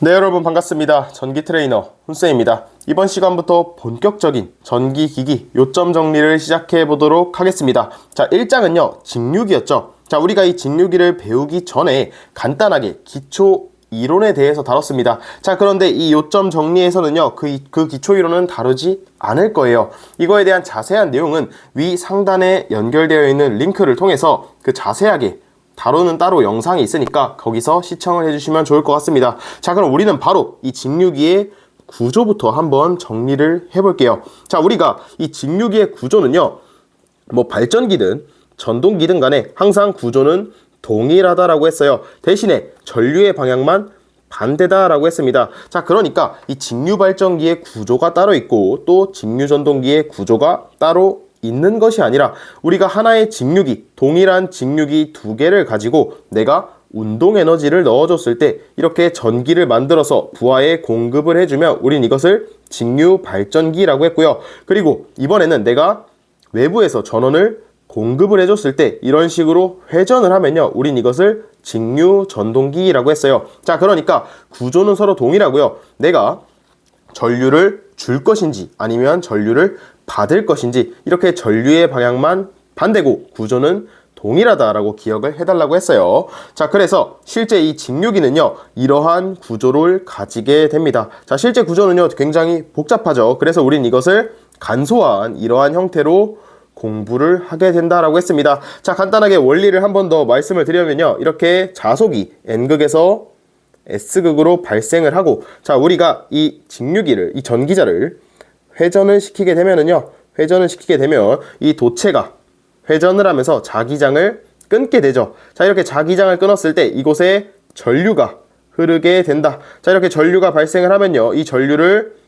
네, 여러분 반갑습니다. 전기 트레이너 훈쌤입니다. 이번 시간부터 본격적인 전기기기 요점 정리를 시작해 보도록 하겠습니다. 자, 1장은요 직류기였죠. 자, 우리가 이 직류기를 배우기 전에 간단하게 기초 이론에 대해서 다뤘습니다. 자, 그런데 이 요점 정리에서는요 그 기초 이론은 다루지 않을 거예요. 이거에 대한 자세한 내용은 위 상단에 연결되어 있는 링크를 통해서 그 자세하게 다루는 따로 영상이 있으니까 거기서 시청을 해주시면 좋을 것 같습니다. 자, 그럼 우리는 바로 이 직류기의 구조부터 한번 정리를 해볼게요. 자, 우리가 이 직류기의 구조는요 뭐 발전기든 전동기든 간에 항상 구조는 동일하다라고 했어요. 대신에 전류의 방향만 반대다라고 했습니다. 자, 그러니까 이 직류 발전기의 구조가 따로 있고 또 직류 전동기의 구조가 따로 있는 것이 아니라 우리가 하나의 직류기, 동일한 직류기 두 개를 가지고 내가 운동 에너지를 넣어줬을 때 이렇게 전기를 만들어서 부하에 공급을 해주면 우린 이것을 직류 발전기라고 했고요. 그리고 이번에는 내가 외부에서 전원을 공급을 해줬을 때 이런 식으로 회전을 하면요 우린 이것을 직류 전동기라고 했어요. 자, 그러니까 구조는 서로 동일하고요. 내가 전류를 줄 것인지 아니면 전류를 받을 것인지 이렇게 전류의 방향만 반대고 구조는 동일하다라고 기억을 해달라고 했어요. 자, 그래서 실제 이 직류기는요 이러한 구조를 가지게 됩니다. 자, 실제 구조는요 굉장히 복잡하죠. 그래서 우린 이것을 간소한 이러한 형태로 공부를 하게 된다라고 했습니다. 자, 간단하게 원리를 한 번 더 말씀을 드리면요 이렇게 자속이 N극에서 S극으로 발생을 하고, 자, 우리가 이 직류기를, 이 전기자를 회전을 시키게 되면 이 도체가 회전을 하면서 자기장을 끊게 되죠. 자, 이렇게 자기장을 끊었을 때 이곳에 전류가 흐르게 된다. 자, 이렇게 전류가 발생을 하면요 이 전류를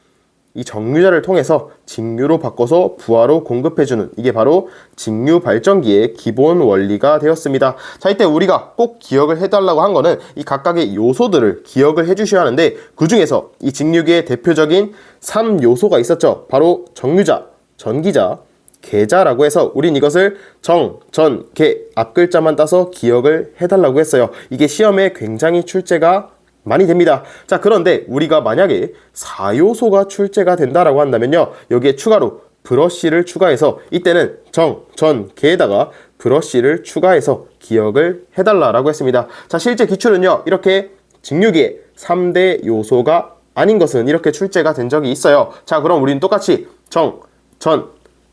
이 정류자를 통해서 직류로 바꿔서 부하로 공급해주는, 이게 바로 직류 발전기의 기본 원리가 되었습니다. 자, 이때 우리가 꼭 기억을 해달라고 한 거는 이 각각의 요소들을 기억을 해주셔야 하는데, 그 중에서 이 직류기의 대표적인 3요소가 있었죠. 바로 정류자, 전기자, 계자라고 해서 우린 이것을 정, 전, 계 앞글자만 따서 기억을 해달라고 했어요. 이게 시험에 굉장히 출제가 많이 됩니다. 자, 그런데 우리가 만약에 4요소가 출제가 된다라고 한다면요 여기에 추가로 브러쉬를 추가해서 이때는 정, 전, 계에다가 브러쉬를 추가해서 기억을 해달라고 했습니다. 자, 실제 기출은요 이렇게 직류기의 3대 요소가 아닌 것은 이렇게 출제가 된 적이 있어요. 자, 그럼 우리는 똑같이 정, 전,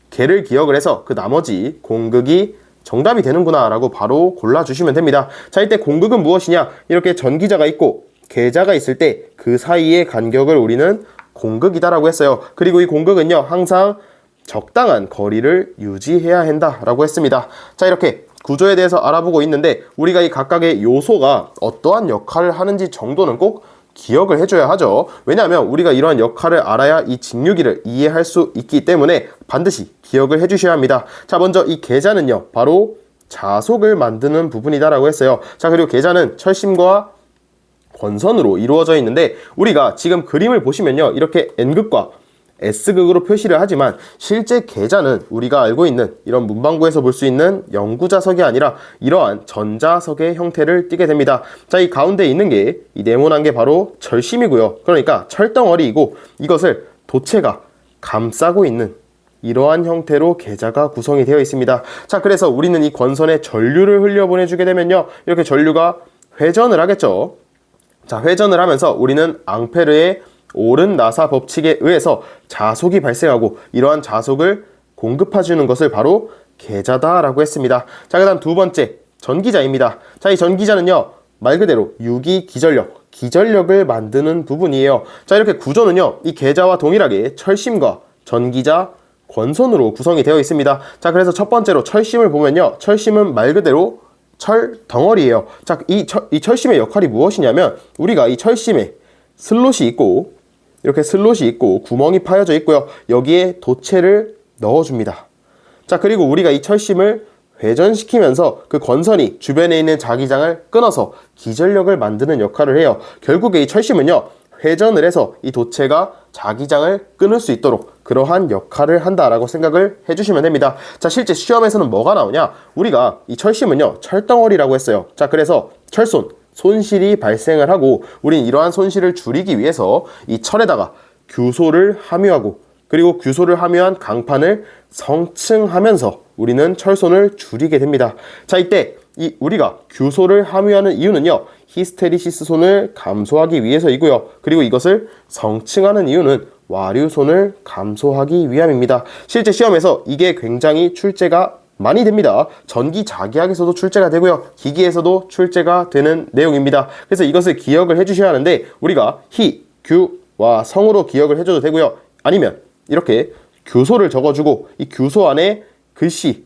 계를 기억을 해서 그 나머지 공극이 정답이 되는구나 라고 바로 골라주시면 됩니다. 자, 이때 공극은 무엇이냐, 이렇게 전기자가 있고 계자가 있을 때 그 사이의 간격을 우리는 공극이다라고 했어요. 그리고 이 공극은요 항상 적당한 거리를 유지해야 한다라고 했습니다. 자, 이렇게 구조에 대해서 알아보고 있는데 우리가 이 각각의 요소가 어떠한 역할을 하는지 정도는 꼭 기억을 해줘야 하죠. 왜냐하면 우리가 이러한 역할을 알아야 이 직류기를 이해할 수 있기 때문에 반드시 기억을 해주셔야 합니다. 자, 먼저 이 계자는요 바로 자속을 만드는 부분이다라고 했어요. 자, 그리고 계자는 철심과 권선으로 이루어져 있는데 우리가 지금 그림을 보시면요 이렇게 N극과 S극으로 표시를 하지만 실제 계자는 우리가 알고 있는 이런 문방구에서 볼 수 있는 영구자석이 아니라 이러한 전자석의 형태를 띠게 됩니다. 자, 이 가운데 있는 게 이 네모난 게 바로 철심이고요. 그러니까 철덩어리이고 이것을 도체가 감싸고 있는 이러한 형태로 계자가 구성이 되어 있습니다. 자, 그래서 우리는 이 권선에 전류를 흘려보내주게 되면요 이렇게 전류가 회전을 하겠죠. 자, 회전을 하면서 우리는 앙페르의 오른 나사 법칙에 의해서 자속이 발생하고 이러한 자속을 공급해주는 것을 바로 계자다라고 했습니다. 자, 그 다음 두 번째 전기자입니다. 자, 이 전기자는요 말 그대로 유기 기전력을 만드는 부분이에요. 자, 이렇게 구조는요 이 계자와 동일하게 철심과 전기자, 권선으로 구성이 되어 있습니다. 자, 그래서 첫 번째로 철심을 보면요 철심은 말 그대로 철 덩어리예요. 자, 이 철심의 역할이 무엇이냐면 우리가 이 철심에 슬롯이 있고 이렇게 슬롯이 있고 구멍이 파여져 있고요 여기에 도체를 넣어줍니다. 자, 그리고 우리가 이 철심을 회전시키면서 그 권선이 주변에 있는 자기장을 끊어서 기전력을 만드는 역할을 해요. 결국에 이 철심은요 회전을 해서 이 도체가 자기장을 끊을 수 있도록 그러한 역할을 한다라고 생각을 해주시면 됩니다. 자, 실제 시험에서는 뭐가 나오냐, 우리가 이 철심은요 철덩어리라고 했어요. 자, 그래서 철손, 손실이 발생을 하고 우린 이러한 손실을 줄이기 위해서 이 철에다가 규소를 함유하고 그리고 규소를 함유한 강판을 성층하면서 우리는 철손을 줄이게 됩니다. 자, 이때 우리가 규소를 함유하는 이유는요, 히스테리시스 손을 감소하기 위해서이고요. 그리고 이것을 성층하는 이유는 와류손을 감소하기 위함입니다. 실제 시험에서 이게 굉장히 출제가 많이 됩니다. 전기자기학에서도 출제가 되고요. 기기에서도 출제가 되는 내용입니다. 그래서 이것을 기억을 해주셔야 하는데 우리가 히, 규, 와, 성으로 기억을 해줘도 되고요. 아니면 이렇게 규소를 적어주고 이 규소 안에 글씨,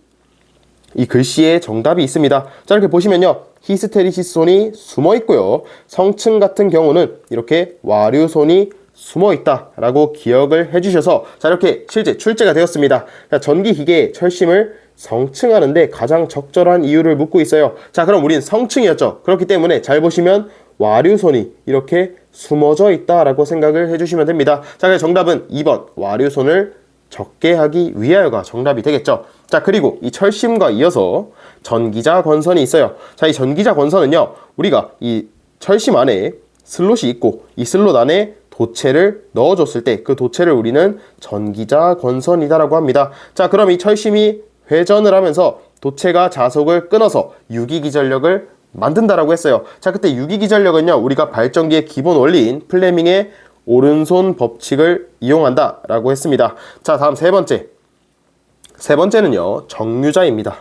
이 글씨에 정답이 있습니다. 자, 이렇게 보시면요, 히스테리시스 손이 숨어 있고요. 성층 같은 경우는 이렇게 와류손이 숨어 있다 라고 기억을 해주셔서 자, 이렇게 실제 출제가 되었습니다. 자, 전기기계의 철심을 성층하는데 가장 적절한 이유를 묻고 있어요. 자, 그럼 우린 성층이었죠. 그렇기 때문에 잘 보시면 와류손이 이렇게 숨어져 있다 라고 생각을 해주시면 됩니다. 자, 그래서 정답은 2번 와류손을 적게 하기 위하여가 정답이 되겠죠. 자, 그리고 이 철심과 이어서 전기자 권선이 있어요. 자, 이 전기자 권선은요, 우리가 이 철심 안에 슬롯이 있고 이 슬롯 안에 도체를 넣어줬을 때 그 도체를 우리는 전기자 권선이다라고 합니다. 자, 그럼 이 철심이 회전을 하면서 도체가 자속을 끊어서 유기기전력을 만든다라고 했어요. 자, 그때 유기기전력은요, 우리가 발전기의 기본 원리인 플레밍의 오른손 법칙을 이용한다 라고 했습니다. 자, 다음 세 번째는요, 정류자입니다.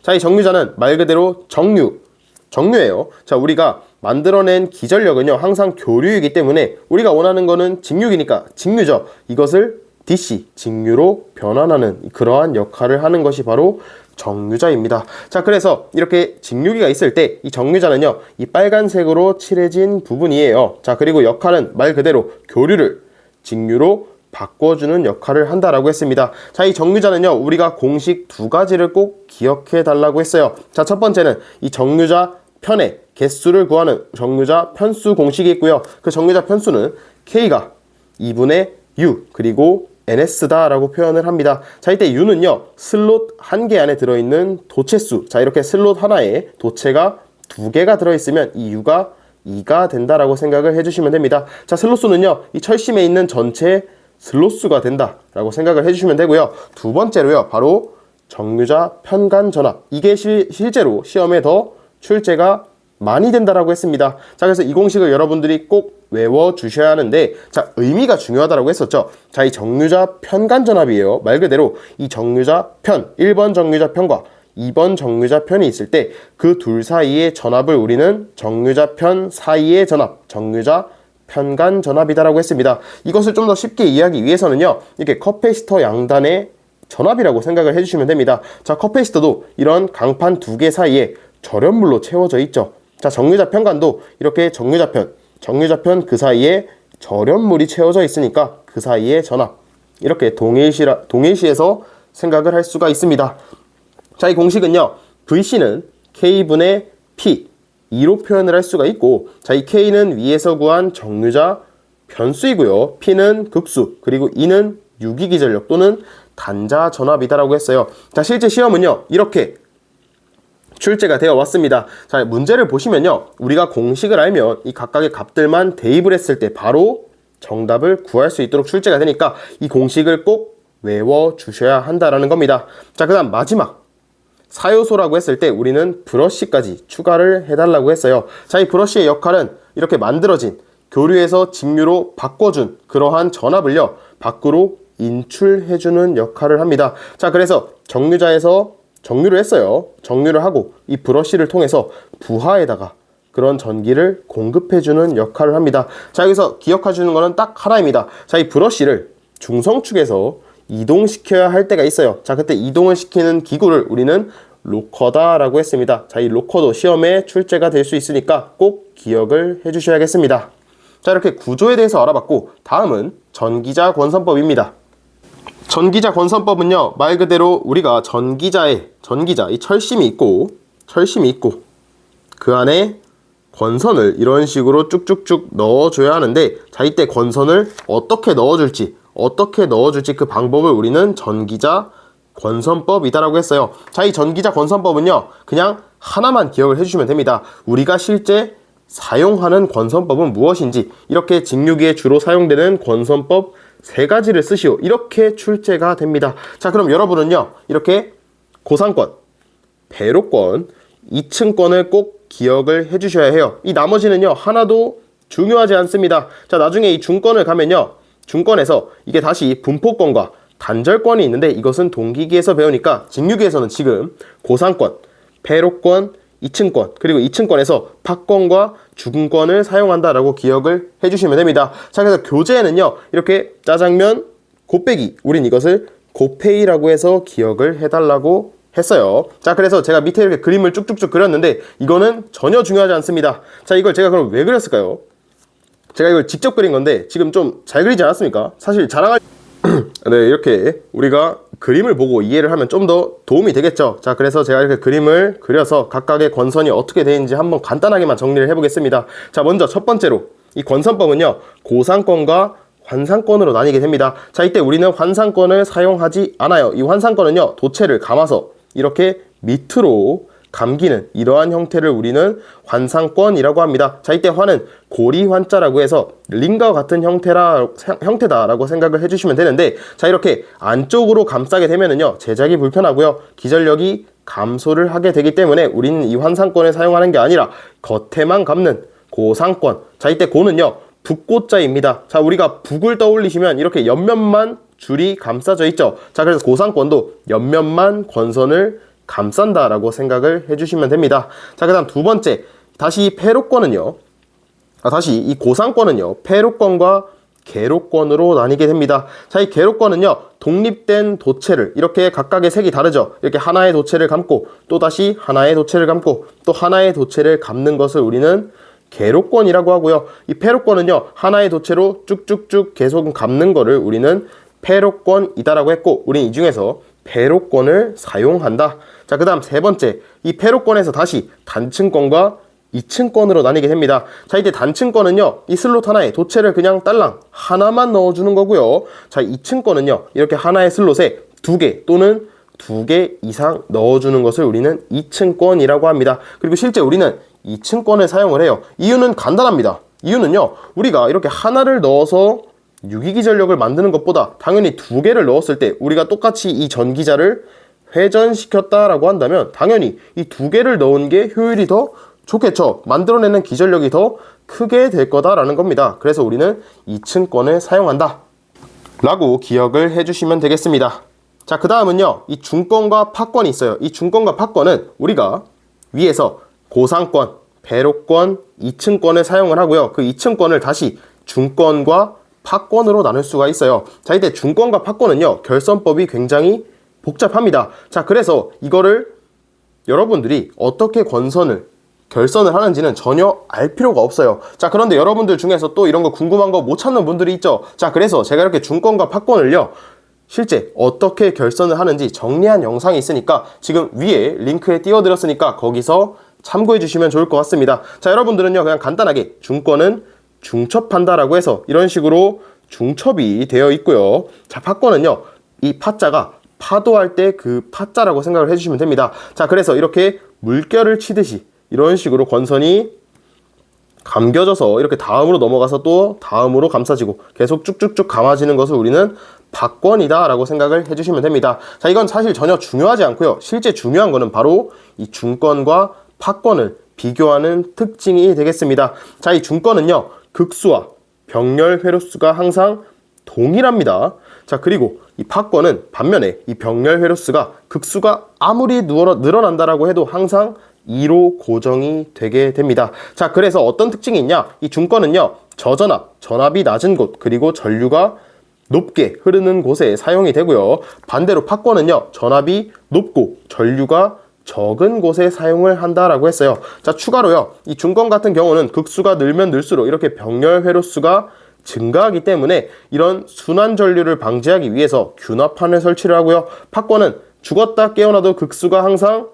자, 이 정류자는 말 그대로 정류예요. 자, 우리가 만들어낸 기전력은요, 항상 교류이기 때문에 우리가 원하는 거는 직류이니까 직류죠. 이것을 DC, 직류로 변환하는 그러한 역할을 하는 것이 바로 정류자입니다. 자, 그래서 이렇게 직류기가 있을 때 이 정류자는요, 이 빨간색으로 칠해진 부분이에요. 자, 그리고 역할은 말 그대로 교류를 직류로 바꿔주는 역할을 한다라고 했습니다. 자, 이 정류자는요, 우리가 공식 두 가지를 꼭 기억해 달라고 했어요. 자, 첫 번째는 이 정류자 편의 개수를 구하는 정류자 편수 공식이 있고요. 그 정류자 편수는 K가 2분의 U 그리고 NS다 라고 표현을 합니다. 자, 이때 U는요, 슬롯 한 개 안에 들어있는 도체수. 자, 이렇게 슬롯 하나에 도체가 두 개가 들어있으면 이 U가 2가 된다라고 생각을 해주시면 됩니다. 자, 슬롯수는요, 이 철심에 있는 전체 슬롯수가 된다라고 생각을 해주시면 되고요. 두 번째로요, 바로 정류자 편간 전압. 이게 실제로 시험에 더 출제가 많이 된다라고 했습니다. 자, 그래서 이 공식을 여러분들이 꼭 외워주셔야 하는데, 자, 의미가 중요하다라고 했었죠. 자, 이 정류자 편간 전압이에요. 말 그대로 이 정류자 편, 1번 정류자 편과 2번 정류자 편이 있을 때 그 둘 사이의 전압을 우리는 정류자 편 사이의 전압, 정류자 편간 전압이다라고 했습니다. 이것을 좀 더 쉽게 이해하기 위해서는요, 이렇게 커패시터 양단의 전압이라고 생각을 해주시면 됩니다. 자, 커패시터도 이런 강판 두 개 사이에 절연물로 채워져 있죠. 자, 정류자 편간도 이렇게 정류자 편 그 사이에 절연물이 채워져 있으니까 그 사이의 전압, 이렇게 동일시해서 생각을 할 수가 있습니다. 자, 이 공식은요, VC는 K분의 P 2로 표현을 할 수가 있고, 자, 이 K는 위에서 구한 정류자 변수이고요, P는 극수, 그리고 E는 유기기전력 또는 단자 전압이다라고 했어요. 자, 실제 시험은요, 이렇게 출제가 되어 왔습니다. 자, 문제를 보시면요, 우리가 공식을 알면 이 각각의 값들만 대입을 했을 때 바로 정답을 구할 수 있도록 출제가 되니까 이 공식을 꼭 외워주셔야 한다라는 겁니다. 자, 그 다음 마지막 사요소라고 했을 때 우리는 브러쉬까지 추가를 해달라고 했어요. 자, 이 브러쉬의 역할은 이렇게 만들어진 교류에서 직류로 바꿔준 그러한 전압을요, 밖으로 인출해주는 역할을 합니다. 자, 그래서 정류자에서 정류를 했어요. 정류를 하고 이 브러쉬를 통해서 부하에다가 그런 전기를 공급해주는 역할을 합니다. 자, 여기서 기억하시는 거는 딱 하나입니다. 자, 이 브러쉬를 중성축에서 이동시켜야 할 때가 있어요. 자, 그때 이동을 시키는 기구를 우리는 로커다라고 했습니다. 자, 이 로커도 시험에 출제가 될 수 있으니까 꼭 기억을 해주셔야겠습니다. 자, 이렇게 구조에 대해서 알아봤고, 다음은 전기자 권선법입니다. 전기자 권선법은요, 말 그대로 우리가 전기자, 이 철심이 있고 그 안에 권선을 이런 식으로 쭉쭉쭉 넣어줘야 하는데, 자, 이때 권선을 어떻게 넣어줄지 그 방법을 우리는 전기자 권선법이다라고 했어요. 자, 이 전기자 권선법은요, 그냥 하나만 기억을 해주시면 됩니다. 우리가 실제 사용하는 권선법은 무엇인지, 이렇게 직류기에 주로 사용되는 권선법 3가지를 쓰시오, 이렇게 출제가 됩니다. 자, 그럼 여러분은요, 이렇게 고상권, 배로권, 2층권을 꼭 기억을 해주셔야 해요. 이 나머지는요, 하나도 중요하지 않습니다. 자, 나중에 이 중권을 가면요, 중권에서 이게 다시 분포권과 단절권이 있는데, 이것은 동기기에서 배우니까 직류기에서는 지금 고상권, 배로권, 2층권, 그리고 2층권에서 파권과 중권을 사용한다라고 기억을 해주시면 됩니다. 자, 그래서 교재에는요, 이렇게 짜장면, 곱빼기, 우린 이것을 곱페이라고 해서 기억을 해달라고 했어요. 자, 그래서 제가 밑에 이렇게 그림을 쭉쭉쭉 그렸는데, 이거는 전혀 중요하지 않습니다. 자, 이걸 제가 그럼 왜 그렸을까요? 제가 이걸 직접 그린 건데 지금 좀 잘 그리지 않았습니까? 사실 자랑할 네, 이렇게 우리가 그림을 보고 이해를 하면 좀 더 도움이 되겠죠. 자, 그래서 제가 이렇게 그림을 그려서 각각의 권선이 어떻게 되는지 한번 간단하게만 정리를 해보겠습니다. 자, 먼저 첫 번째로 이 권선법은요, 고상권과 환상권으로 나뉘게 됩니다. 자, 이때 우리는 환상권을 사용하지 않아요. 이 환상권은요, 도체를 감아서 이렇게 밑으로 감기는 이러한 형태를 우리는 환상권이라고 합니다. 자, 이때 환은 고리환자라고 해서 링과 같은 형태다라고 생각을 해주시면 되는데, 자, 이렇게 안쪽으로 감싸게 되면은요, 제작이 불편하고요, 기절력이 감소를 하게 되기 때문에 우리는 이 환상권을 사용하는 게 아니라 겉에만 감는 고상권. 자, 이때 고는요, 북고자입니다. 자, 우리가 북을 떠올리시면 이렇게 옆면만 줄이 감싸져 있죠. 자, 그래서 고상권도 옆면만 권선을 감싼다라고 생각을 해주시면 됩니다. 자, 그 다음 두 번째, 다시 패로권은요, 다시 이 고상권은요, 패로권과 계로권으로 나뉘게 됩니다. 자, 이 계로권은요, 독립된 도체를, 이렇게 각각의 색이 다르죠. 이렇게 하나의 도체를 감고 또 다시 하나의 도체를 감고 또 하나의 도체를 감는 것을 우리는 계로권이라고 하고요. 이 패로권은요, 하나의 도체로 쭉쭉쭉 계속 감는 거를 우리는 패로권이다라고 했고, 우리는 이 중에서 패로권을 사용한다. 자, 그 다음 세 번째, 이 패로권에서 다시 단층권과 2층권으로 나뉘게 됩니다. 자, 이때 단층권은요, 이 슬롯 하나에 도체를 그냥 딸랑 하나만 넣어주는 거고요. 자, 2층권은요, 이렇게 하나의 슬롯에 2개 또는 2개 이상 넣어주는 것을 우리는 2층권이라고 합니다. 그리고 실제 우리는 2층권을 사용을 해요. 이유는 간단합니다. 이유는요, 우리가 이렇게 하나를 넣어서 유기기전력을 만드는 것보다 당연히 2개를 넣었을 때 우리가 똑같이 이 전기자를 회전시켰다라고 한다면 당연히 이 2개를 넣은 게 효율이 더 좋겠죠. 만들어내는 기전력이 더 크게 될 거다라는 겁니다. 그래서 우리는 2층권을 사용한다 라고 기억을 해주시면 되겠습니다. 자, 그 다음은요, 이 중권과 파권이 있어요. 이 중권과 파권은 우리가 위에서 고상권, 배로권, 2층권을 사용을 하고요, 그 2층권을 다시 중권과 파권으로 나눌 수가 있어요. 자, 이때 중권과 파권은요, 결선법이 굉장히 복잡합니다. 자, 그래서 이거를 여러분들이 어떻게 결선을 하는지는 전혀 알 필요가 없어요. 자, 그런데 여러분들 중에서 또 이런 거 궁금한 거 못 찾는 분들이 있죠. 자, 그래서 제가 이렇게 중권과 파권을요, 실제 어떻게 결선을 하는지 정리한 영상이 있으니까 지금 위에 링크에 띄워드렸으니까 거기서 참고해 주시면 좋을 것 같습니다. 자, 여러분들은요, 그냥 간단하게 중권은 중첩한다라고 해서 이런 식으로 중첩이 되어 있고요. 자, 파권은요, 이 파자가 파도할 때 그 파자라고 생각을 해주시면 됩니다. 자, 그래서 이렇게 물결을 치듯이 이런 식으로 권선이 감겨져서 이렇게 다음으로 넘어가서 또 다음으로 감싸지고 계속 쭉쭉쭉 감아지는 것을 우리는 파권이다 라고 생각을 해주시면 됩니다. 자, 이건 사실 전혀 중요하지 않고요, 실제 중요한 거는 바로 이 중권과 파권을 비교하는 특징이 되겠습니다. 자, 이 중권은요, 극수와 병렬 회로수가 항상 동일합니다. 자, 그리고 이 파권은 반면에 이 병렬 회로수가 극수가 아무리 늘어난다라고 해도 항상 2로 고정이 되게 됩니다. 자, 그래서 어떤 특징이 있냐, 이 중권은요, 저전압, 전압이 낮은 곳, 그리고 전류가 높게 흐르는 곳에 사용이 되고요, 반대로 파권은요, 전압이 높고 전류가 적은 곳에 사용을 한다라고 했어요. 자, 추가로요, 이 중권 같은 경우는 극수가 늘면 늘수록 이렇게 병렬 회로수가 증가하기 때문에 이런 순환 전류를 방지하기 위해서 균합판을 설치를 하고요, 파권은 죽었다 깨어나도 극수가 항상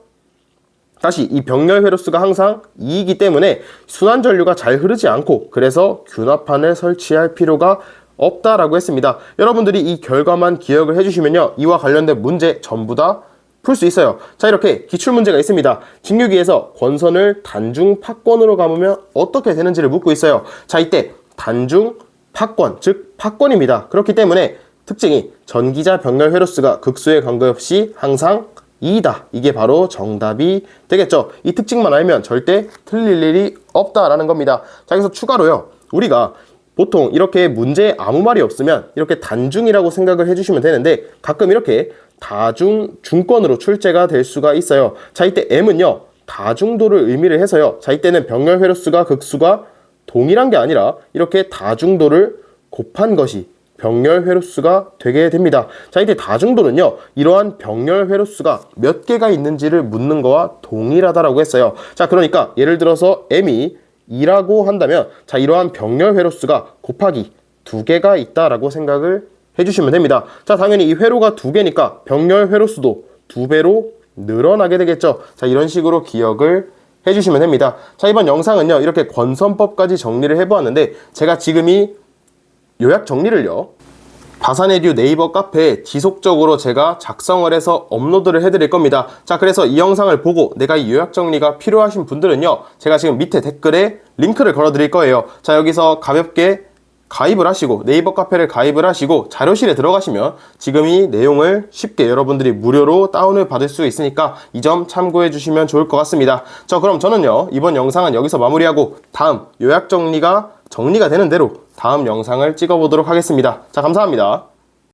다시 이 병렬 회로수가 항상 2이기 때문에 순환 전류가 잘 흐르지 않고, 그래서 균합판을 설치할 필요가 없다라고 했습니다. 여러분들이 이 결과만 기억을 해주시면요, 이와 관련된 문제 전부 다 풀 수 있어요. 자, 이렇게 기출문제가 있습니다. 직류기에서 권선을 단중 파권으로 감으면 어떻게 되는지를 묻고 있어요. 자, 이때 단중 파권, 즉 파권입니다. 그렇기 때문에 특징이 전기자 병렬 회로수가 극수에 관계없이 항상 2다. 이게 바로 정답이 되겠죠. 이 특징만 알면 절대 틀릴 일이 없다라는 겁니다. 자, 여기서 추가로요. 우리가 보통 이렇게 문제에 아무 말이 없으면 이렇게 단중이라고 생각을 해주시면 되는데 가끔 이렇게 다중, 중권으로 출제가 될 수가 있어요. 자, 이때 M은요. 다중도를 의미를 해서요. 자, 이때는 병렬 회로수가 극수가 동일한 게 아니라 이렇게 다중도를 곱한 것이 병렬 회로수가 되게 됩니다. 자, 이때 다중도는요. 이러한 병렬 회로수가 몇 개가 있는지를 묻는 거와 동일하다라고 했어요. 자, 그러니까 예를 들어서 M이 2라고 한다면 자, 이러한 병렬 회로수가 곱하기 2개가 있다라고 생각을 해주시면 됩니다. 자, 당연히 이 회로가 2개니까 병렬 회로수도 2배로 늘어나게 되겠죠. 자, 이런 식으로 기억을 해주시면 됩니다. 자, 이번 영상은요. 이렇게 권선법까지 정리를 해보았는데 제가 지금 이 요약 정리를요. 바사네듀 네이버 카페에 지속적으로 제가 작성을 해서 업로드를 해드릴 겁니다. 자, 그래서 이 영상을 보고 내가 이 요약 정리가 필요하신 분들은요. 제가 지금 밑에 댓글에 링크를 걸어 드릴 거예요. 자, 여기서 가볍게 가입을 하시고 네이버 카페를 가입을 하시고 자료실에 들어가시면 지금 이 내용을 쉽게 여러분들이 무료로 다운을 받을 수 있으니까 이 점 참고해 주시면 좋을 것 같습니다. 자, 그럼 저는요. 이번 영상은 여기서 마무리하고 다음 요약 정리가 되는 대로 다음 영상을 찍어보도록 하겠습니다. 자, 감사합니다.